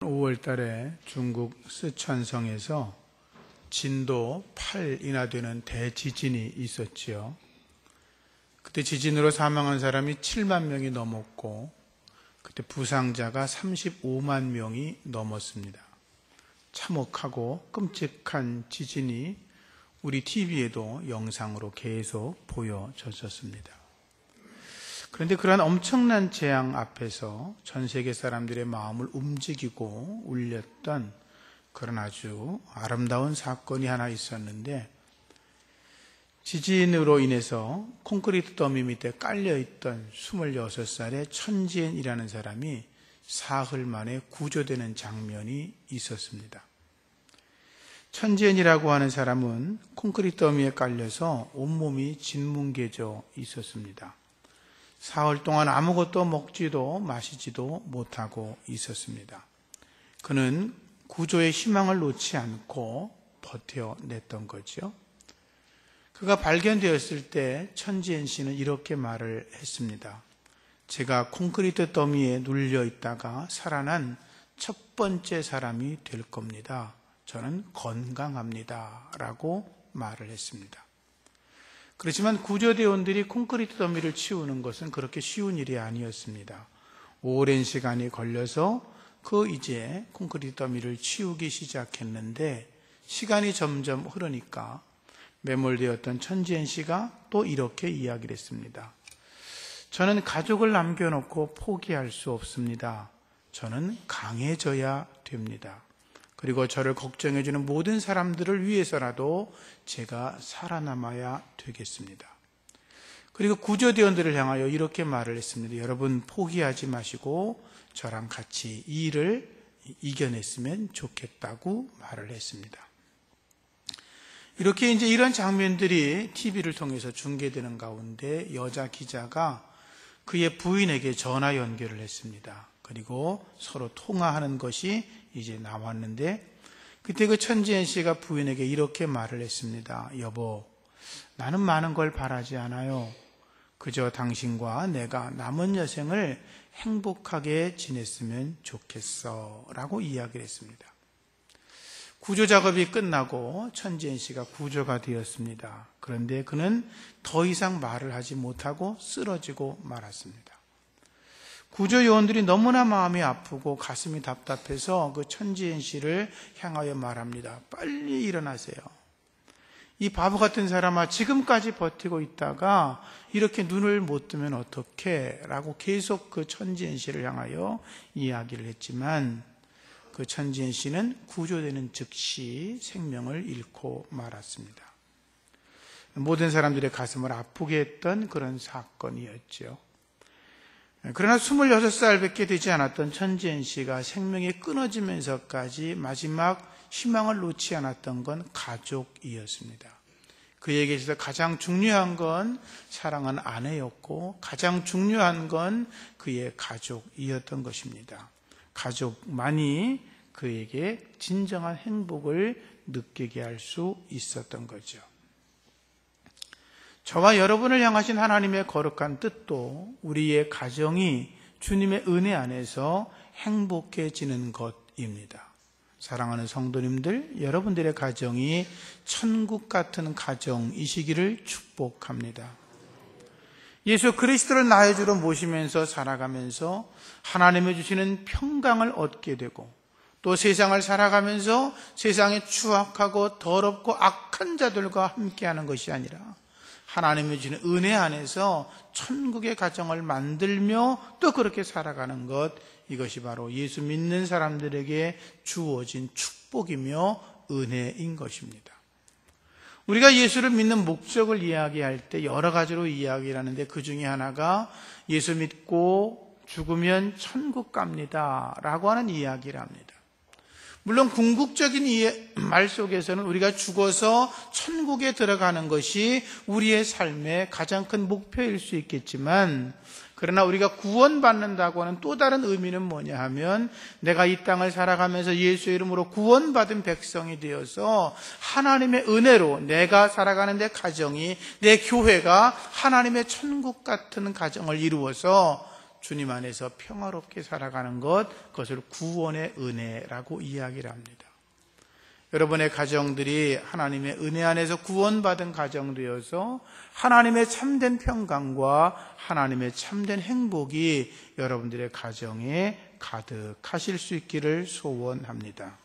5월 달에 중국 쓰촨성에서 진도 8이나 되는 대지진이 있었지요. 그때 지진으로 사망한 사람이 7만 명이 넘었고 그때 부상자가 35만 명이 넘었습니다. 참혹하고 끔찍한 지진이 우리 TV에도 영상으로 계속 보여졌었습니다. 그런데 그러한 엄청난 재앙 앞에서 전 세계 사람들의 마음을 움직이고 울렸던 그런 아주 아름다운 사건이 하나 있었는데, 지진으로 인해서 콘크리트 더미 밑에 깔려있던 26살의 천지엔이라는 사람이 사흘 만에 구조되는 장면이 있었습니다. 천지엔이라고 하는 사람은 콘크리트 더미에 깔려서 온몸이 짓뭉개져 있었습니다. 사흘 동안 아무것도 먹지도 마시지도 못하고 있었습니다. 그는 구조의 희망을 놓지 않고 버텨냈던 거죠. 그가 발견되었을 때 천지엔 씨는 이렇게 말을 했습니다. 제가 콘크리트 더미에 눌려 있다가 살아난 첫 번째 사람이 될 겁니다. 저는 건강합니다. 라고 말을 했습니다. 그렇지만 구조대원들이 콘크리트 더미를 치우는 것은 그렇게 쉬운 일이 아니었습니다. 오랜 시간이 걸려서 이제 콘크리트 더미를 치우기 시작했는데, 시간이 점점 흐르니까 매몰되었던 천지엔 씨가 또 이렇게 이야기를 했습니다. 저는 가족을 남겨놓고 포기할 수 없습니다. 저는 강해져야 됩니다. 그리고 저를 걱정해주는 모든 사람들을 위해서라도 제가 살아남아야 되겠습니다. 그리고 구조대원들을 향하여 이렇게 말을 했습니다. 여러분, 포기하지 마시고 저랑 같이 이 일을 이겨냈으면 좋겠다고 말을 했습니다. 이렇게 이제 이런 장면들이 TV를 통해서 중계되는 가운데 여자 기자가 그의 부인에게 전화 연결을 했습니다. 그리고 서로 통화하는 것이 이제 나왔는데, 그때 그 천지엔 씨가 부인에게 이렇게 말을 했습니다. 여보, 나는 많은 걸 바라지 않아요. 그저 당신과 내가 남은 여생을 행복하게 지냈으면 좋겠어 라고 이야기를 했습니다. 구조 작업이 끝나고 천지엔 씨가 구조가 되었습니다. 그런데 그는 더 이상 말을 하지 못하고 쓰러지고 말았습니다. 구조 요원들이 너무나 마음이 아프고 가슴이 답답해서 그 천지엔 씨를 향하여 말합니다. 빨리 일어나세요. 이 바보 같은 사람아, 지금까지 버티고 있다가 이렇게 눈을 못 뜨면 어떡해? 라고 계속 그 천지엔 씨를 향하여 이야기를 했지만, 그 천지엔 씨는 구조되는 즉시 생명을 잃고 말았습니다. 모든 사람들의 가슴을 아프게 했던 그런 사건이었죠. 그러나 26살밖에 되지 않았던 천지엔 씨가 생명이 끊어지면서까지 마지막 희망을 놓지 않았던 건 가족이었습니다. 그에게 있어서 가장 중요한 건 사랑하는 아내였고, 가장 중요한 건 그의 가족이었던 것입니다. 가족만이 그에게 진정한 행복을 느끼게 할 수 있었던 거죠. 저와 여러분을 향하신 하나님의 거룩한 뜻도 우리의 가정이 주님의 은혜 안에서 행복해지는 것입니다. 사랑하는 성도님들, 여러분들의 가정이 천국 같은 가정이시기를 축복합니다. 예수 그리스도를 나의 주로 모시면서 살아가면서 하나님의 주시는 평강을 얻게 되고, 또 세상을 살아가면서 세상에 추악하고 더럽고 악한 자들과 함께하는 것이 아니라 하나님의 주시는 은혜 안에서 천국의 가정을 만들며 또 그렇게 살아가는 것, 이것이 바로 예수 믿는 사람들에게 주어진 축복이며 은혜인 것입니다. 우리가 예수를 믿는 목적을 이야기할 때 여러 가지로 이야기를 하는데, 그 중에 하나가 예수 믿고 죽으면 천국 갑니다 라고 하는 이야기를 합니다. 물론 궁극적인 말 속에서는 우리가 죽어서 천국에 들어가는 것이 우리의 삶의 가장 큰 목표일 수 있겠지만, 그러나 우리가 구원받는다고 하는 또 다른 의미는 뭐냐 하면, 내가 이 땅을 살아가면서 예수의 이름으로 구원받은 백성이 되어서 하나님의 은혜로 내가 살아가는 내 가정이, 내 교회가 하나님의 천국 같은 가정을 이루어서 주님 안에서 평화롭게 살아가는 것, 그것을 구원의 은혜라고 이야기를 합니다. 여러분의 가정들이 하나님의 은혜 안에서 구원받은 가정되어서 하나님의 참된 평강과 하나님의 참된 행복이 여러분들의 가정에 가득하실 수 있기를 소원합니다.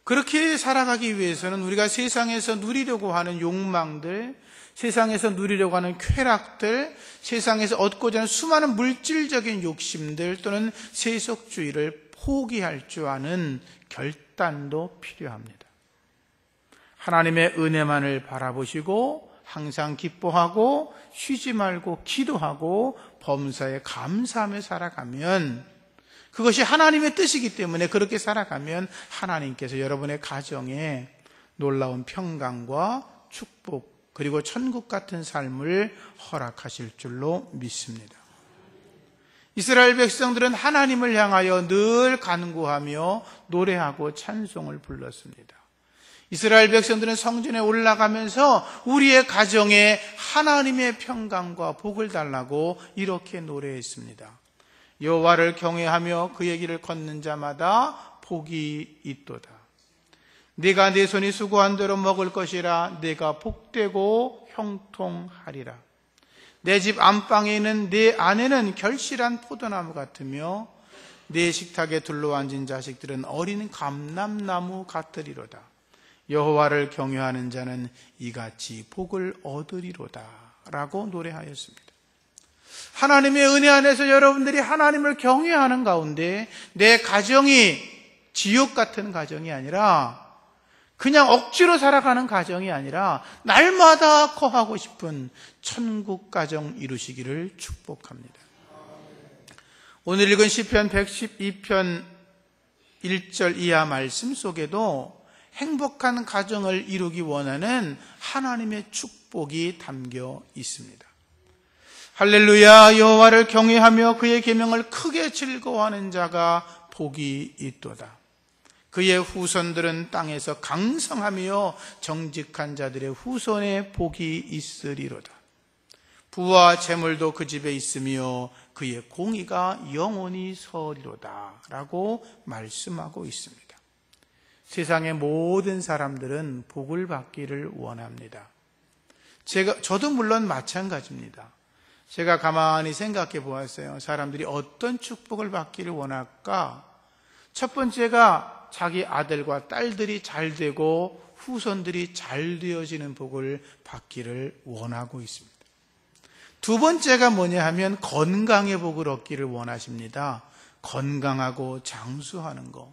그렇게 살아가기 위해서는 우리가 세상에서 누리려고 하는 욕망들, 세상에서 누리려고 하는 쾌락들, 세상에서 얻고자 하는 수많은 물질적인 욕심들 또는 세속주의를 포기할 줄 아는 결단도 필요합니다. 하나님의 은혜만을 바라보시고 항상 기뻐하고 쉬지 말고 기도하고 범사에 감사하며 살아가면, 그것이 하나님의 뜻이기 때문에 그렇게 살아가면 하나님께서 여러분의 가정에 놀라운 평강과 축복 그리고 천국 같은 삶을 허락하실 줄로 믿습니다. 이스라엘 백성들은 하나님을 향하여 늘 간구하며 노래하고 찬송을 불렀습니다. 이스라엘 백성들은 성전에 올라가면서 우리의 가정에 하나님의 평강과 복을 달라고 이렇게 노래했습니다. 여호와를 경외하며 그의 길을 걷는 자마다 복이 있도다. 네가 내 손이 수고한 대로 먹을 것이라. 네가 복되고 형통하리라. 내 집 안방에 있는 내 아내는 결실한 포도나무 같으며 내 식탁에 둘러앉은 자식들은 어린 감람나무 같으리로다. 여호와를 경외하는 자는 이같이 복을 얻으리로다 라고 노래하였습니다. 하나님의 은혜 안에서 여러분들이 하나님을 경외하는 가운데 내 가정이 지옥 같은 가정이 아니라, 그냥 억지로 살아가는 가정이 아니라 날마다 거하고 싶은 천국 가정 이루시기를 축복합니다. 오늘 읽은 시편 112편 1절 이하 말씀 속에도 행복한 가정을 이루기 원하는 하나님의 축복이 담겨 있습니다. 할렐루야. 여호와를 경외하며 그의 계명을 크게 즐거워하는 자가 복이 있도다. 그의 후손들은 땅에서 강성하며 정직한 자들의 후손에 복이 있으리로다. 부와 재물도 그 집에 있으며 그의 공의가 영원히 서리로다 라고 말씀하고 있습니다. 세상의 모든 사람들은 복을 받기를 원합니다. 저도 물론 마찬가지입니다. 제가 가만히 생각해 보았어요. 사람들이 어떤 축복을 받기를 원할까? 첫 번째가 자기 아들과 딸들이 잘 되고 후손들이 잘 되어지는 복을 받기를 원하고 있습니다. 두 번째가 뭐냐 하면 건강의 복을 얻기를 원하십니다. 건강하고 장수하는 거.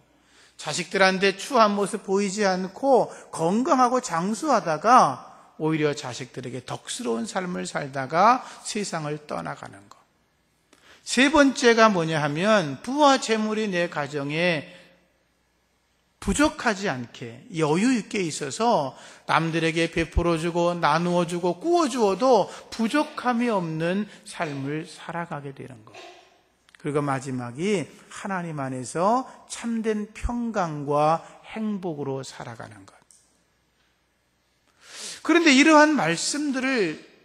자식들한테 추한 모습 보이지 않고 건강하고 장수하다가 오히려 자식들에게 덕스러운 삶을 살다가 세상을 떠나가는 것. 세 번째가 뭐냐 하면 부와 재물이 내 가정에 부족하지 않게 여유 있게 있어서 남들에게 베풀어주고 나누어주고 꾸어주어도 부족함이 없는 삶을 살아가게 되는 것. 그리고 마지막이 하나님 안에서 참된 평강과 행복으로 살아가는 것. 그런데 이러한 말씀들을,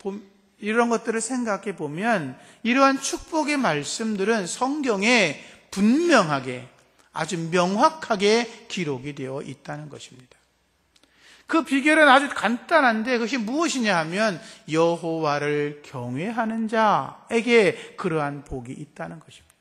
이런 것들을 생각해 보면 이러한 축복의 말씀들은 성경에 분명하게, 아주 명확하게 기록이 되어 있다는 것입니다. 그 비결은 아주 간단한데 그것이 무엇이냐 하면 여호와를 경외하는 자에게 그러한 복이 있다는 것입니다.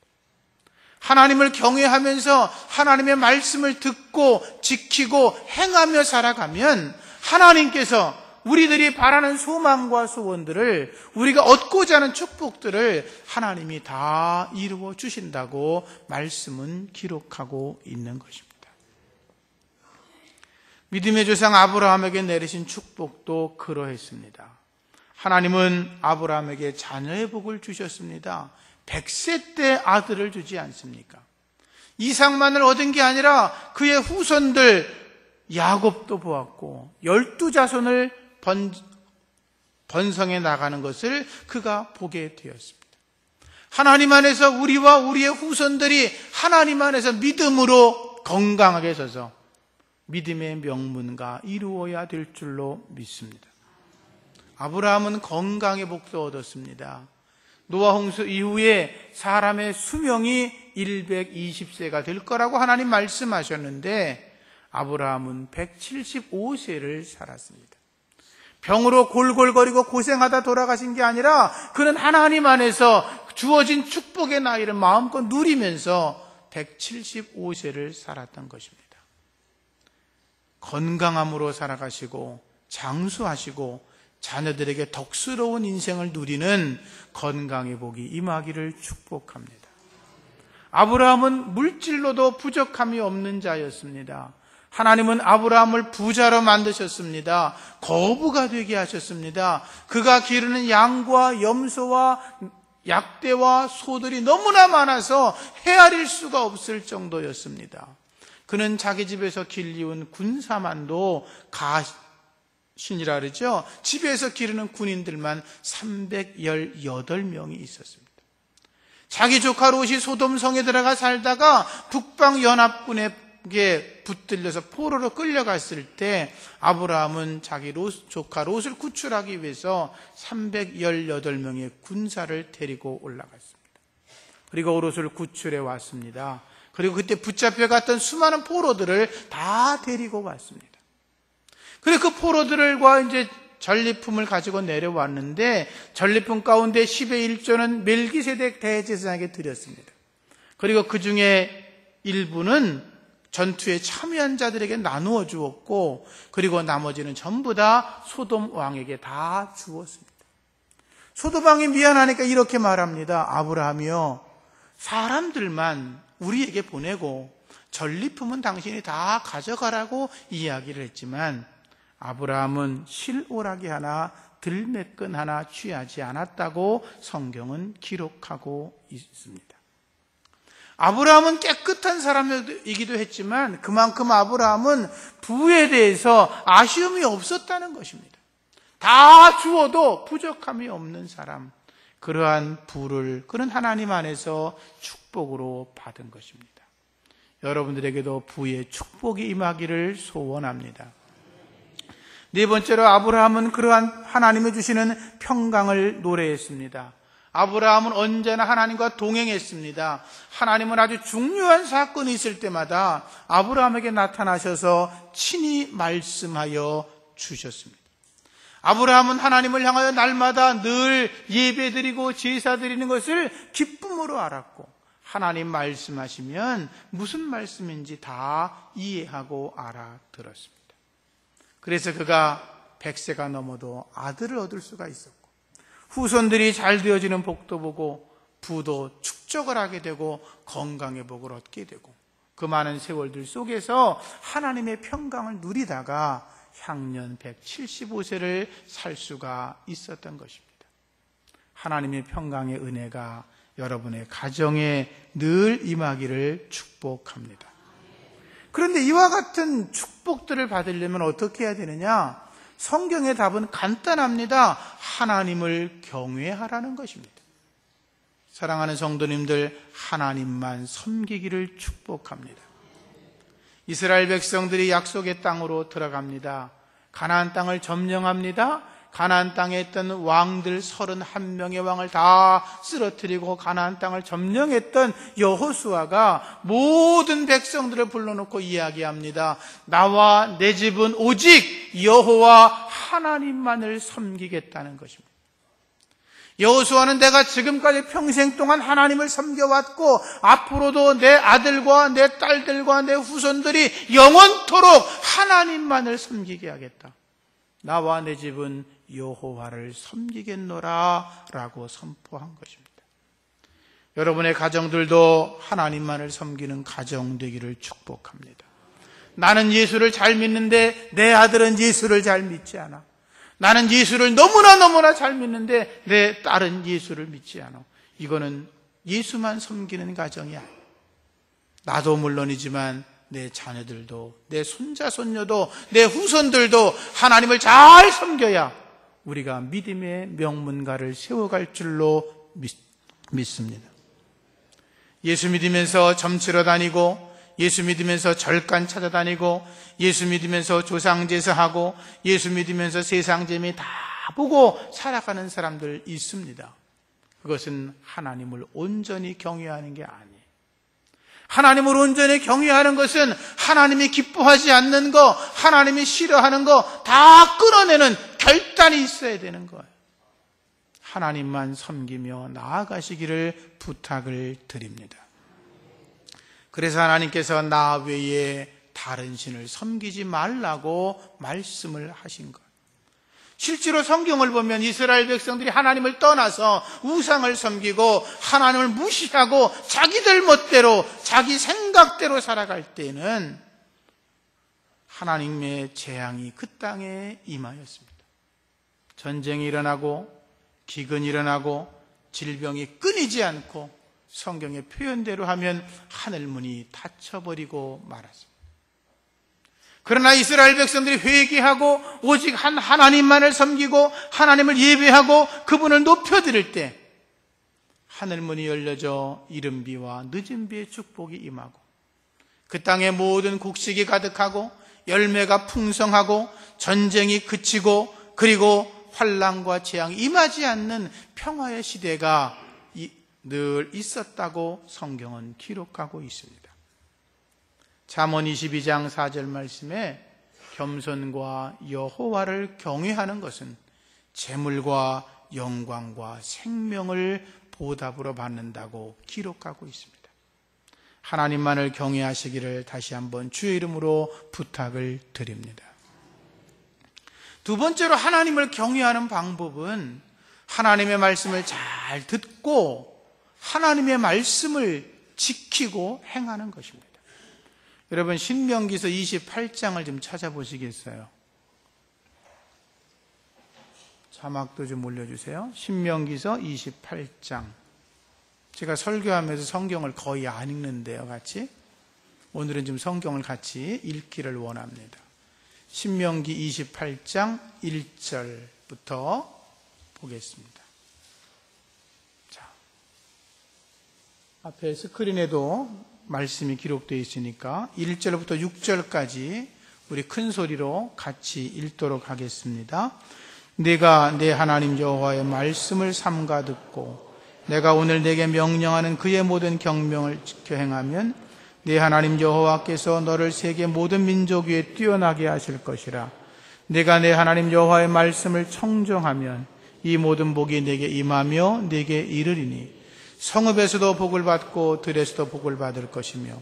하나님을 경외하면서 하나님의 말씀을 듣고 지키고 행하며 살아가면 하나님께서 우리들이 바라는 소망과 소원들을, 우리가 얻고자 하는 축복들을 하나님이 다 이루어 주신다고 말씀은 기록하고 있는 것입니다. 믿음의 조상 아브라함에게 내리신 축복도 그러했습니다. 하나님은 아브라함에게 자녀의 복을 주셨습니다. 100세 때 아들을 주지 않습니까? 이삭만을 얻은 게 아니라 그의 후손들 야곱도 보았고 12자손을 번성해 나가는 것을 그가 보게 되었습니다. 하나님 안에서 우리와 우리의 후손들이 하나님 안에서 믿음으로 건강하게 서서 믿음의 명문가 이루어야 될 줄로 믿습니다. 아브라함은 건강의 복도 얻었습니다. 노아 홍수 이후에 사람의 수명이 120세가 될 거라고 하나님 말씀하셨는데 아브라함은 175세를 살았습니다. 병으로 골골거리고 고생하다 돌아가신 게 아니라 그는 하나님 안에서 주어진 축복의 나이를 마음껏 누리면서 175세를 살았던 것입니다. 건강함으로 살아가시고 장수하시고 자녀들에게 덕스러운 인생을 누리는 건강의 복이 임하기를 축복합니다. 아브라함은 물질로도 부족함이 없는 자였습니다. 하나님은 아브라함을 부자로 만드셨습니다. 거부가 되게 하셨습니다. 그가 기르는 양과 염소와 약대와 소들이 너무나 많아서 헤아릴 수가 없을 정도였습니다. 그는 자기 집에서 길리운 군사만도 가신이라 그러죠. 집에서 기르는 군인들만 318명이 있었습니다. 자기 조카 롯이 소돔성에 들어가 살다가 북방연합군에게 붙들려서 포로로 끌려갔을 때 아브라함은 자기 조카 롯을 구출하기 위해서 318명의 군사를 데리고 올라갔습니다. 그리고 롯을 구출해 왔습니다. 그리고 그때 붙잡혀갔던 수많은 포로들을 다 데리고 왔습니다. 그리고 그 포로들과 이제 전리품을 가지고 내려왔는데 전리품 가운데 10의 1조는 멜기세덱 대제사장에게 드렸습니다. 그리고 그 중에 일부는 전투에 참여한 자들에게 나누어 주었고 그리고 나머지는 전부 다 소돔 왕에게 다 주었습니다. 소돔 왕이 미안하니까 이렇게 말합니다. 아브라함이요, 사람들만 우리에게 보내고 전리품은 당신이 다 가져가라고 이야기를 했지만 아브라함은 실오라기 하나 들매끈 하나 취하지 않았다고 성경은 기록하고 있습니다. 아브라함은 깨끗한 사람이기도 했지만 그만큼 아브라함은 부에 대해서 아쉬움이 없었다는 것입니다. 다 주어도 부족함이 없는 사람, 그러한 부를 그는 하나님 안에서 축복으로 받은 것입니다. 여러분들에게도 부의 축복이 임하기를 소원합니다. 네 번째로 아브라함은 그러한 하나님이 주시는 평강을 노래했습니다. 아브라함은 언제나 하나님과 동행했습니다. 하나님은 아주 중요한 사건이 있을 때마다 아브라함에게 나타나셔서 친히 말씀하여 주셨습니다. 아브라함은 하나님을 향하여 날마다 늘 예배드리고 제사드리는 것을 기쁨으로 알았고 하나님 말씀하시면 무슨 말씀인지 다 이해하고 알아들었습니다. 그래서 그가 100세가 넘어도 아들을 얻을 수가 있었고 후손들이 잘 되어지는 복도 보고 부도 축적을 하게 되고 건강의 복을 얻게 되고 그 많은 세월들 속에서 하나님의 평강을 누리다가 향년 175세를 살 수가 있었던 것입니다. 하나님의 평강의 은혜가 여러분의 가정에 늘 임하기를 축복합니다. 그런데 이와 같은 축복들을 받으려면 어떻게 해야 되느냐? 성경의 답은 간단합니다. 하나님을 경외하라는 것입니다. 사랑하는 성도님들, 하나님만 섬기기를 축복합니다. 이스라엘 백성들이 약속의 땅으로 들어갑니다. 가나안 땅을 점령합니다. 가나안 땅에 있던 왕들 31명의 왕을 다 쓰러뜨리고 가나안 땅을 점령했던 여호수아가 모든 백성들을 불러놓고 이야기합니다. 나와 내 집은 오직 여호와 하나님만을 섬기겠다는 것입니다. 여호수아는 내가 지금까지 평생 동안 하나님을 섬겨왔고 앞으로도 내 아들과 내 딸들과 내 후손들이 영원토록 하나님만을 섬기게 하겠다. 나와 내 집은 여호와를 섬기겠노라 라고 선포한 것입니다. 여러분의 가정들도 하나님만을 섬기는 가정 되기를 축복합니다. 나는 예수를 잘 믿는데 내 아들은 예수를 잘 믿지 않아. 나는 예수를 너무나 잘 믿는데 내 딸은 예수를 믿지 않아. 이거는 예수만 섬기는 가정이 아니야. 나도 물론이지만 내 자녀들도, 내 손자 손녀도, 내 후손들도 하나님을 잘 섬겨야 우리가 믿음의 명문가를 세워갈 줄로 믿습니다. 예수 믿으면서 점치러 다니고, 예수 믿으면서 절간 찾아다니고, 예수 믿으면서 조상제사하고, 예수 믿으면서 세상 재미 다 보고 살아가는 사람들 있습니다. 그것은 하나님을 온전히 경외하는 게 아니에요. 하나님을 온전히 경외하는 것은 하나님이 기뻐하지 않는 거, 하나님이 싫어하는 거 다 끊어내는 결단이 있어야 되는 거예요. 하나님만 섬기며 나아가시기를 부탁을 드립니다. 그래서 하나님께서 나 외에 다른 신을 섬기지 말라고 말씀을 하신 것. 실제로 성경을 보면 이스라엘 백성들이 하나님을 떠나서 우상을 섬기고 하나님을 무시하고 자기들 멋대로 자기 생각대로 살아갈 때는 하나님의 재앙이 그 땅에 임하였습니다. 전쟁이 일어나고 기근이 일어나고 질병이 끊이지 않고 성경의 표현대로 하면 하늘문이 닫혀버리고 말았습니다. 그러나 이스라엘 백성들이 회개하고 오직 한 하나님만을 섬기고 하나님을 예배하고 그분을 높여드릴 때 하늘문이 열려져 이른 비와 늦은 비의 축복이 임하고 그 땅의 모든 곡식이 가득하고 열매가 풍성하고 전쟁이 그치고 그리고 환난과 재앙이 임하지 않는 평화의 시대가 늘 있었다고 성경은 기록하고 있습니다. 잠언 22장 4절 말씀에 겸손과 여호와를 경외하는 것은 재물과 영광과 생명을 보답으로 받는다고 기록하고 있습니다. 하나님만을 경외하시기를 다시 한번 주의 이름으로 부탁을 드립니다. 두 번째로 하나님을 경외하는 방법은 하나님의 말씀을 잘 듣고 하나님의 말씀을 지키고 행하는 것입니다. 여러분 신명기서 28장을 좀 찾아보시겠어요? 자막도 좀 올려주세요. 신명기서 28장. 제가 설교하면서 성경을 거의 안 읽는데요, 같이. 오늘은 좀 성경을 같이 읽기를 원합니다. 신명기 28장 1절부터 보겠습니다. 자, 앞에 스크린에도 말씀이 기록되어 있으니까 1절부터 6절까지 우리 큰 소리로 같이 읽도록 하겠습니다. 내가 내 하나님 여호와의 말씀을 삼가 듣고 내가 오늘 내게 명령하는 그의 모든 경명을 지켜 행하면 내 하나님 여호와께서 너를 세계 모든 민족 위에 뛰어나게 하실 것이라. 내가 내 하나님 여호와의 말씀을 청정하면 이 모든 복이 내게 임하며 내게 이르리니 성읍에서도 복을 받고 들에서도 복을 받을 것이며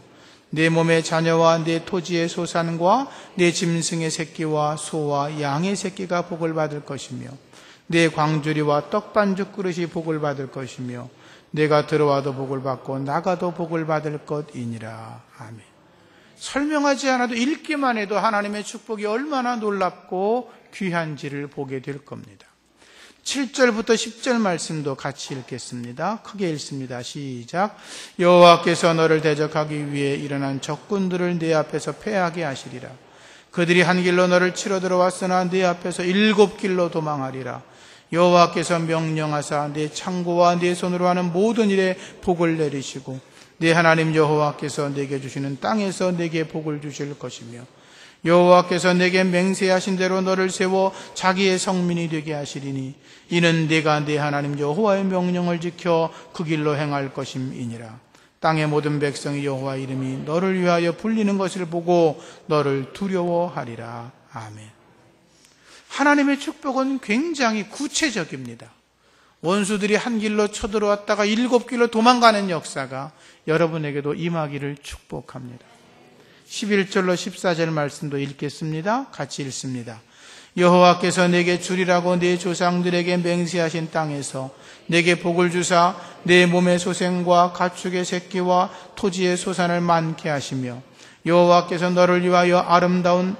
내 몸의 자녀와 내 토지의 소산과 내 짐승의 새끼와 소와 양의 새끼가 복을 받을 것이며 내 광주리와 떡반죽 그릇이 복을 받을 것이며 내가 들어와도 복을 받고 나가도 복을 받을 것이니라. 아멘. 설명하지 않아도 읽기만 해도 하나님의 축복이 얼마나 놀랍고 귀한지를 보게 될 겁니다. 7절부터 10절 말씀도 같이 읽겠습니다. 크게 읽습니다. 시작. 여호와께서 너를 대적하기 위해 일어난 적군들을 네 앞에서 패하게 하시리라. 그들이 한 길로 너를 치러 들어왔으나 네 앞에서 7길로 도망하리라. 여호와께서 명령하사 네 창고와 네 손으로 하는 모든 일에 복을 내리시고 네 하나님 여호와께서 내게 주시는 땅에서 내게 복을 주실 것이며 여호와께서 내게 맹세하신 대로 너를 세워 자기의 성민이 되게 하시리니 이는 네가 네 하나님 여호와의 명령을 지켜 그 길로 행할 것임이니라. 땅의 모든 백성이 여호와 이름이 너를 위하여 불리는 것을 보고 너를 두려워하리라. 아멘. 하나님의 축복은 굉장히 구체적입니다. 원수들이 한 길로 쳐들어왔다가 7길로 도망가는 역사가 여러분에게도 임하기를 축복합니다. 11절로 14절 말씀도 읽겠습니다. 같이 읽습니다. 여호와께서 내게 주리라고 네 조상들에게 맹세하신 땅에서 내게 복을 주사 내 몸의 소생과 가축의 새끼와 토지의 소산을 많게 하시며 여호와께서 너를 위하여 아름다운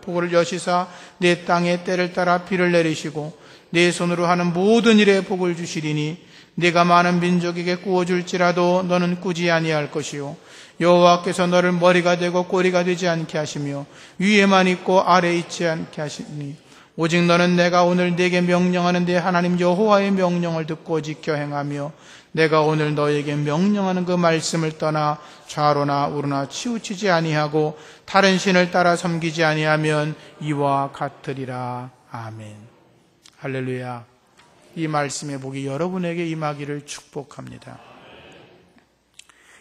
복을 여시사 내 땅에 때를 따라 비를 내리시고 내 손으로 하는 모든 일에 복을 주시리니 네가 많은 민족에게 구워줄지라도 너는 꾸지 아니할 것이요 여호와께서 너를 머리가 되고 꼬리가 되지 않게 하시며 위에만 있고 아래에 있지 않게 하시니 오직 너는 내가 오늘 네게 명령하는 내 하나님 여호와의 명령을 듣고 지켜 행하며 내가 오늘 너에게 명령하는 그 말씀을 떠나 좌로나 우로나 치우치지 아니하고 다른 신을 따라 섬기지 아니하면 이와 같으리라. 아멘. 할렐루야. 이 말씀의 복이 여러분에게 임하기를 축복합니다.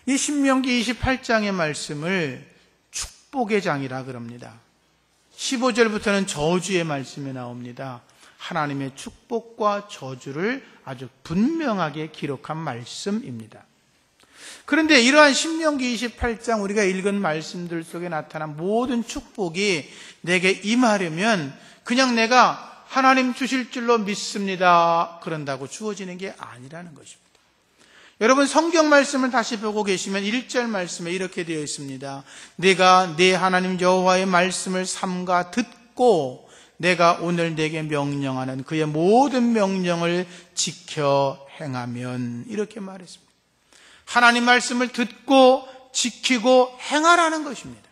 이 신명기 28장의 말씀을 축복의 장이라 그럽니다. 15절부터는 저주의 말씀이 나옵니다. 하나님의 축복과 저주를 아주 분명하게 기록한 말씀입니다. 그런데 이러한 신명기 28장 우리가 읽은 말씀들 속에 나타난 모든 축복이 내게 임하려면 그냥 내가 하나님 주실 줄로 믿습니다 그런다고 주어지는 게 아니라는 것입니다. 여러분 성경 말씀을 다시 보고 계시면 1절 말씀에 이렇게 되어 있습니다. 내가 내 하나님 여호와의 말씀을 삼가 듣고 내가 오늘 내게 명령하는 그의 모든 명령을 지켜 행하면, 이렇게 말했습니다. 하나님 말씀을 듣고 지키고 행하라는 것입니다.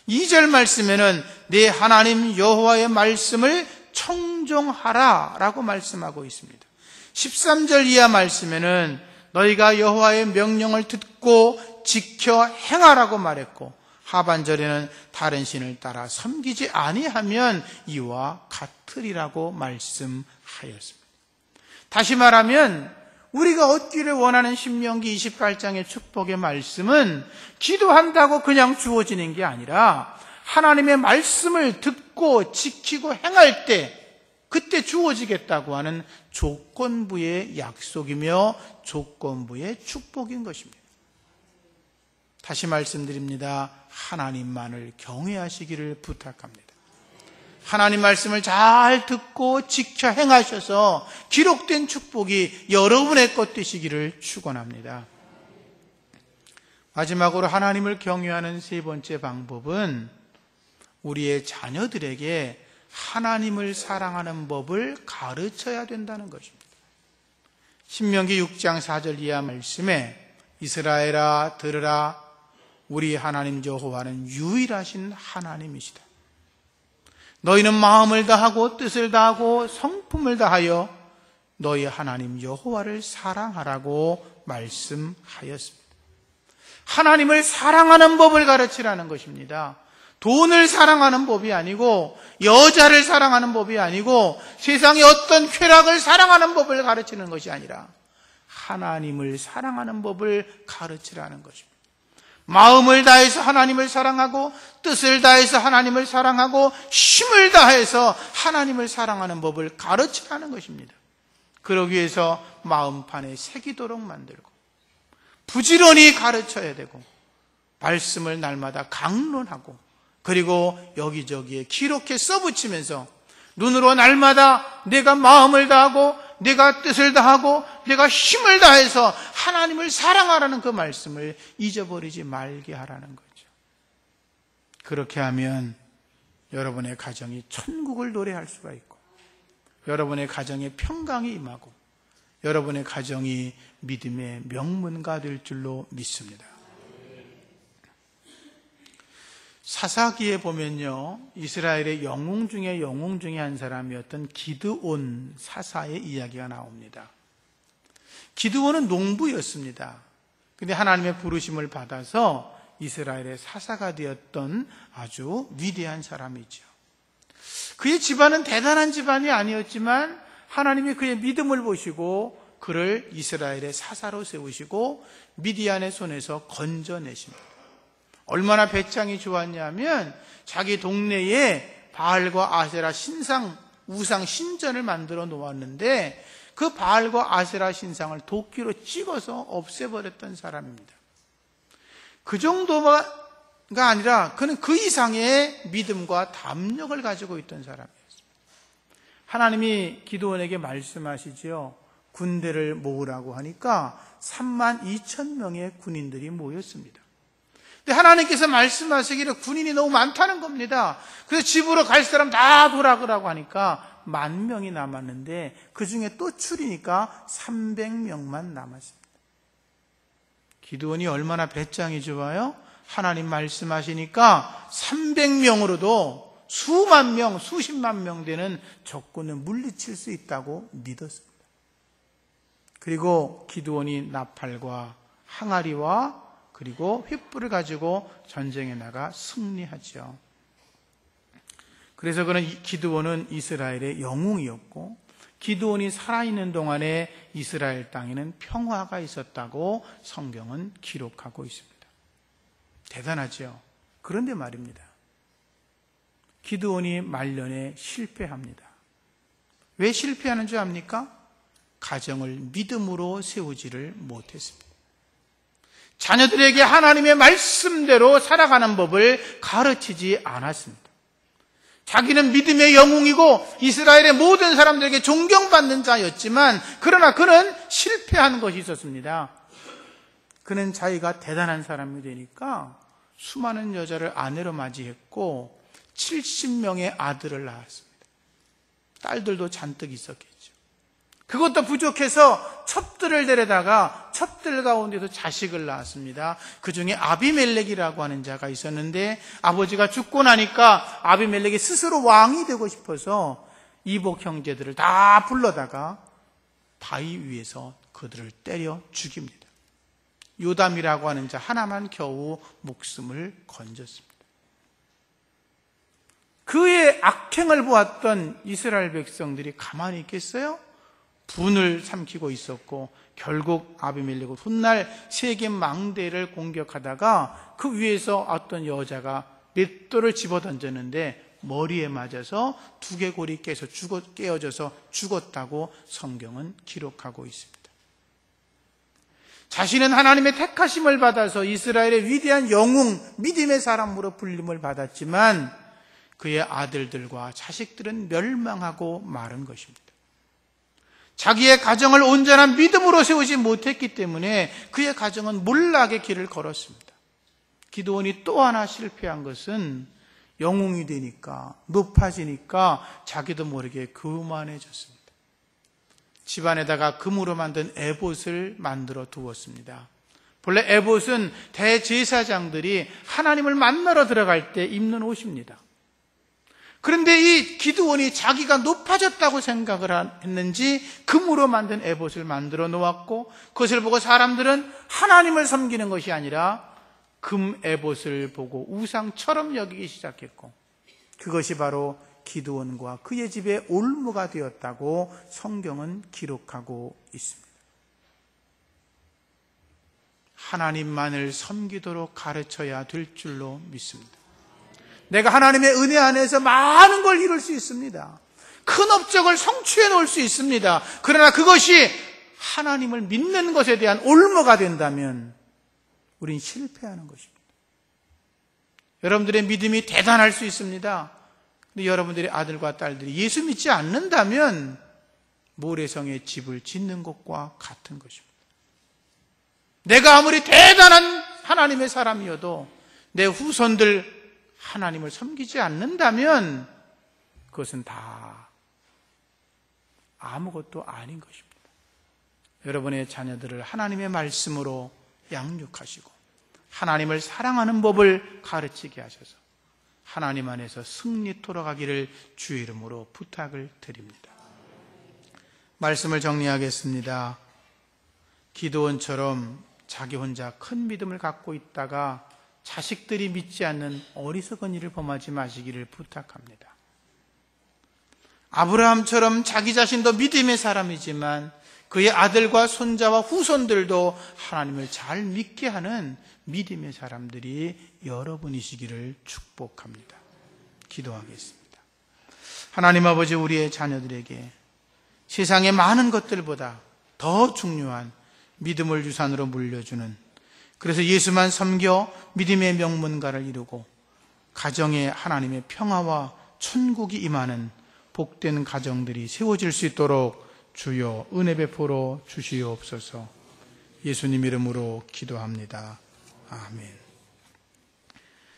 2절 말씀에는 내 하나님 여호와의 말씀을 청종하라 라고 말씀하고 있습니다. 13절 이하 말씀에는 너희가 여호와의 명령을 듣고 지켜 행하라고 말했고, 하반절에는 다른 신을 따라 섬기지 아니하면 이와 같으리라고 말씀하였습니다. 다시 말하면 우리가 얻기를 원하는 신명기 28장의 축복의 말씀은 기도한다고 그냥 주어지는 게 아니라 하나님의 말씀을 듣고 지키고 행할 때 그때 주어지겠다고 하는 조건부의 약속이며 조건부의 축복인 것입니다. 다시 말씀드립니다. 하나님만을 경외하시기를 부탁합니다. 하나님 말씀을 잘 듣고 지켜 행하셔서 기록된 축복이 여러분의 것 되시기를 축원합니다. 마지막으로 하나님을 경외하는 세 번째 방법은 우리의 자녀들에게 하나님을 사랑하는 법을 가르쳐야 된다는 것입니다. 신명기 6장 4절 이하 말씀에 이스라엘아 들으라, 우리 하나님 여호와는 유일하신 하나님이시다. 너희는 마음을 다하고 뜻을 다하고 성품을 다하여 너희 하나님 여호와를 사랑하라고 말씀하였습니다. 하나님을 사랑하는 법을 가르치라는 것입니다. 돈을 사랑하는 법이 아니고, 여자를 사랑하는 법이 아니고, 세상의 어떤 쾌락을 사랑하는 법을 가르치는 것이 아니라 하나님을 사랑하는 법을 가르치라는 것입니다. 마음을 다해서 하나님을 사랑하고, 뜻을 다해서 하나님을 사랑하고, 힘을 다해서 하나님을 사랑하는 법을 가르치라는 것입니다. 그러기 위해서 마음판에 새기도록 만들고 부지런히 가르쳐야 되고, 말씀을 날마다 강론하고, 그리고 여기저기에 기록해 써붙이면서 눈으로 날마다 내가 마음을 다하고 내가 뜻을 다하고 내가 힘을 다해서 하나님을 사랑하라는 그 말씀을 잊어버리지 말게 하라는 거죠. 그렇게 하면 여러분의 가정이 천국을 노래할 수가 있고, 여러분의 가정에 평강이 임하고, 여러분의 가정이 믿음의 명문가 될 줄로 믿습니다. 사사기에 보면요, 이스라엘의 영웅 중에 한 사람이었던 기드온 사사의 이야기가 나옵니다. 기드온은 농부였습니다. 그런데 하나님의 부르심을 받아서 이스라엘의 사사가 되었던 아주 위대한 사람이죠. 그의 집안은 대단한 집안이 아니었지만 하나님이 그의 믿음을 보시고 그를 이스라엘의 사사로 세우시고 미디안의 손에서 건져내십니다. 얼마나 배짱이 좋았냐면 자기 동네에 바알과 아세라 신상, 우상 신전을 만들어 놓았는데 그 바알과 아세라 신상을 도끼로 찍어서 없애버렸던 사람입니다. 그 정도가 아니라 그는 그 이상의 믿음과 담력을 가지고 있던 사람이었습니다. 하나님이 기드온에게 말씀하시죠. 군대를 모으라고 하니까 32,000명의 군인들이 모였습니다. 근데 하나님께서 말씀하시기를 군인이 너무 많다는 겁니다. 그래서 집으로 갈 사람 다 돌아가라고 하니까 10,000명이 남았는데 그 중에 또 줄이니까 300명만 남았습니다. 기드온이 얼마나 배짱이 좋아요? 하나님 말씀하시니까 300명으로도 수만 명, 수십만 명 되는 적군을 물리칠 수 있다고 믿었습니다. 그리고 기드온이 나팔과 항아리와 그리고 횃불을 가지고 전쟁에 나가 승리하죠. 그래서 그는 기드온은 이스라엘의 영웅이었고 기드온이 살아있는 동안에 이스라엘 땅에는 평화가 있었다고 성경은 기록하고 있습니다. 대단하죠? 그런데 말입니다. 기드온이 말년에 실패합니다. 왜 실패하는 줄 압니까? 가정을 믿음으로 세우지를 못했습니다. 자녀들에게 하나님의 말씀대로 살아가는 법을 가르치지 않았습니다. 자기는 믿음의 영웅이고 이스라엘의 모든 사람들에게 존경받는 자였지만 그러나 그는 실패한 것이 있었습니다. 그는 자기가 대단한 사람이 되니까 수많은 여자를 아내로 맞이했고 70명의 아들을 낳았습니다. 딸들도 잔뜩 있었겠죠. 그것도 부족해서 첩들을 데려다가 첩들 가운데도 자식을 낳았습니다. 그 중에 아비멜렉이라고 하는 자가 있었는데 아버지가 죽고 나니까 아비멜렉이 스스로 왕이 되고 싶어서 이복 형제들을 다 불러다가 바위 위에서 그들을 때려 죽입니다. 요담이라고 하는 자 하나만 겨우 목숨을 건졌습니다. 그의 악행을 보았던 이스라엘 백성들이 가만히 있겠어요? 분을 삼키고 있었고 결국 아비멜렉은 훗날 세겜 망대를 공격하다가 그 위에서 어떤 여자가 맷돌을 집어던졌는데 머리에 맞아서 두개골이 깨어져서 죽었다고 성경은 기록하고 있습니다. 자신은 하나님의 택하심을 받아서 이스라엘의 위대한 영웅, 믿음의 사람으로 불림을 받았지만 그의 아들들과 자식들은 멸망하고 마른 것입니다. 자기의 가정을 온전한 믿음으로 세우지 못했기 때문에 그의 가정은 몰락의 길을 걸었습니다. 기드온이 또 하나 실패한 것은 영웅이 되니까, 높아지니까 자기도 모르게 교만해졌습니다. 집안에다가 금으로 만든 에봇을 만들어 두었습니다. 본래 에봇은 대제사장들이 하나님을 만나러 들어갈 때 입는 옷입니다. 그런데 이 기드온이 자기가 높아졌다고 생각을 했는지 금으로 만든 에봇을 만들어 놓았고 그것을 보고 사람들은 하나님을 섬기는 것이 아니라 금 에봇을 보고 우상처럼 여기기 시작했고 그것이 바로 기드온과 그의 집의 올무가 되었다고 성경은 기록하고 있습니다. 하나님만을 섬기도록 가르쳐야 될 줄로 믿습니다. 내가 하나님의 은혜 안에서 많은 걸 이룰 수 있습니다. 큰 업적을 성취해 놓을 수 있습니다. 그러나 그것이 하나님을 믿는 것에 대한 올무가 된다면 우린 실패하는 것입니다. 여러분들의 믿음이 대단할 수 있습니다. 근데 여러분들의 아들과 딸들이 예수 믿지 않는다면 모래성에 집을 짓는 것과 같은 것입니다. 내가 아무리 대단한 하나님의 사람이어도 내 후손들 하나님을 섬기지 않는다면 그것은 다 아무것도 아닌 것입니다. 여러분의 자녀들을 하나님의 말씀으로 양육하시고 하나님을 사랑하는 법을 가르치게 하셔서 하나님 안에서 승리토록 하기를 주의 이름으로 부탁을 드립니다. 말씀을 정리하겠습니다. 기드온처럼 자기 혼자 큰 믿음을 갖고 있다가 자식들이 믿지 않는 어리석은 일을 범하지 마시기를 부탁합니다. 아브라함처럼 자기 자신도 믿음의 사람이지만 그의 아들과 손자와 후손들도 하나님을 잘 믿게 하는 믿음의 사람들이 여러분이시기를 축복합니다. 기도하겠습니다. 하나님 아버지, 우리의 자녀들에게 세상의 많은 것들보다 더 중요한 믿음을 유산으로 물려주는, 그래서 예수만 섬겨 믿음의 명문가를 이루고 가정에 하나님의 평화와 천국이 임하는 복된 가정들이 세워질 수 있도록 주여 은혜 베풀어 주시옵소서. 예수님 이름으로 기도합니다. 아멘.